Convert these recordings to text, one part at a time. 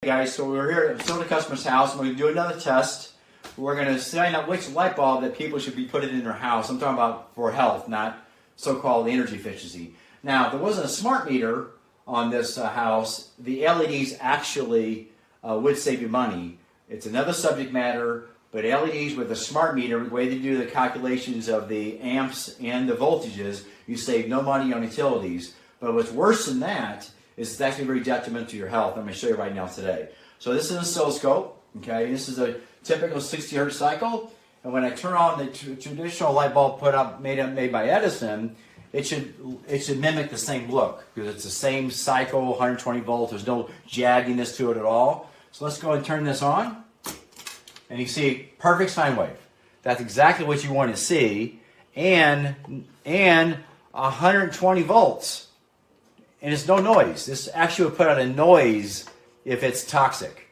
Guys, so we're here at the customer's house and we're going to do another test. We're going to find out which light bulb that people should be putting in their house. I'm talking about for health, not so-called energy efficiency. Now, if there wasn't a smart meter on this house, the LEDs actually would save you money. It's another subject matter, but LEDs with a smart meter, the way they do the calculations of the amps and the voltages, you save no money on utilities. But what's worse than that is it's actually very detrimental to your health. I'm going to show you right now today. So this is an oscilloscope. Okay, this is a typical 60 hertz cycle. And when I turn on the traditional light bulb made by Edison, it should mimic the same look because it's the same cycle, 120 volts. There's no jagginess to it at all. So let's go and turn this on, and you see perfect sine wave. That's exactly what you want to see, and 120 volts. And it's no noise. This actually would put out a noise if it's toxic.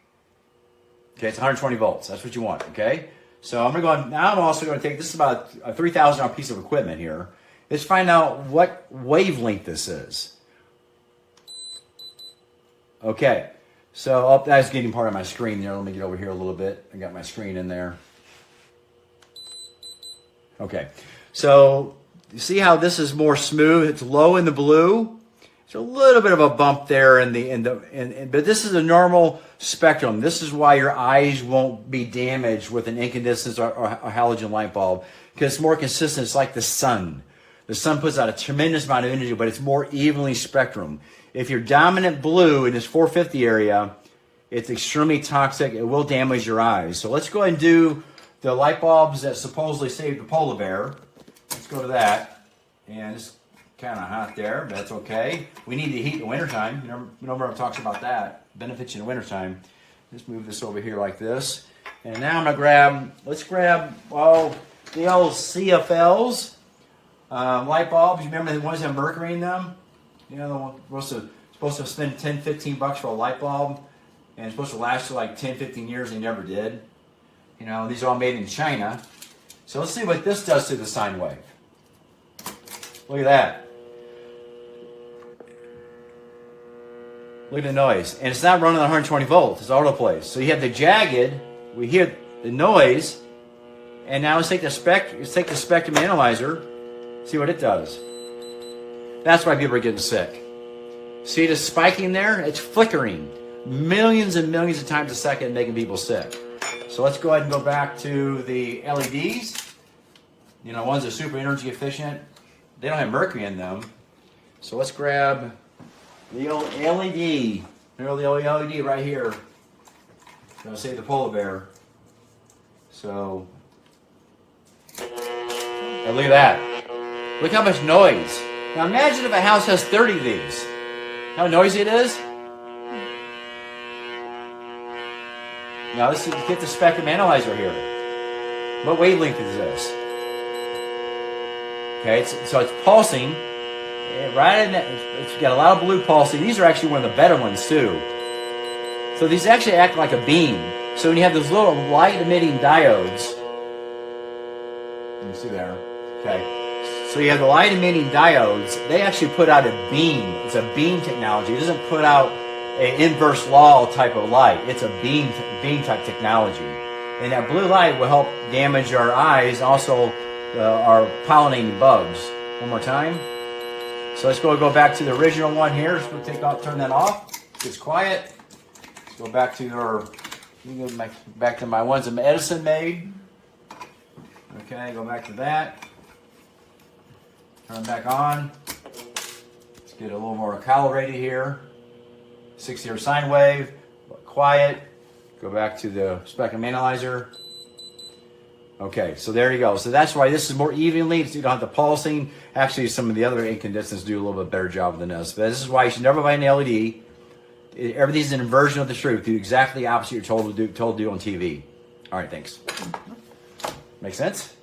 Okay, it's 120 volts. That's what you want, okay? So I'm going to go on. Now I'm also going to take, this is about a $3,000 piece of equipment here. Let's find out what wavelength this is. Okay, so that's getting part of my screen there. Let me get over here a little bit. I got my screen in there. Okay, so you see how this is more smooth? It's low in the blue. There's a little bit of a bump there but this is a normal spectrum. This is why your eyes won't be damaged with an incandescent or halogen light bulb, because it's more consistent. It's like the sun. The sun puts out a tremendous amount of energy, but it's more evenly spectrum. If you're dominant blue in this 450 area, it's extremely toxic. It will damage your eyes. So let's go ahead and do the light bulbs that supposedly save the polar bear. Let's go to that. And it's kind of hot there, but that's okay. We need to heat in the wintertime. Nobody talks about that. Benefits in the wintertime. Let's move this over here like this. And now I'm going to let's grab, the old CFLs. Light bulbs, you remember the ones that have mercury in them? You know, the supposed to spend 10, 15 bucks for a light bulb, and it's supposed to last for like 10, 15 years, and they never did. You know, these are all made in China. So let's see what this does to the sine wave. Look at that. Look at the noise. And it's not running at 120 volts, it's autoplays. So you have the jagged, we hear the noise, and now let's take the spectrum analyzer. See what it does. That's why people are getting sick. See the spiking there? It's flickering millions and millions of times a second, making people sick. So let's go ahead and go back to the LEDs. You know, ones that are super energy efficient. They don't have mercury in them. So let's grab the old LED. Here's the old LED right here. Gonna save the polar bear. So, and look at that. Look how much noise. Now imagine if a house has 30 of these. How noisy it is? Now let's get the spectrum analyzer here. What wavelength is this? Okay, so it's pulsing. Right in that, it's got a lot of blue pulsing. These are actually one of the better ones too. So these actually act like a beam. So when you have those little light emitting diodes, you can see there, okay. So you have the light emitting diodes, they actually put out a beam. It's a beam technology. It doesn't put out an inverse law type of light. It's a beam type technology. And that blue light will help damage our eyes, also our pollinating bugs. One more time. So let's go back to the original one here. Let's turn that off. It's quiet. Let's go back to back to my ones that Edison made. Okay, go back to that. Turn back on. Let's get a little more calibrated here. 60 hertz sine wave. Quiet. Go back to the spectrum analyzer. Okay, so there you go. So that's why this is more evenly. So you don't have the pulsing. Actually, some of the other incandescents do a little bit better job than this. But this is why you should never buy an LED. Everything's an inversion of the truth. Do exactly the opposite you're told to do on TV. All right, thanks. Make sense?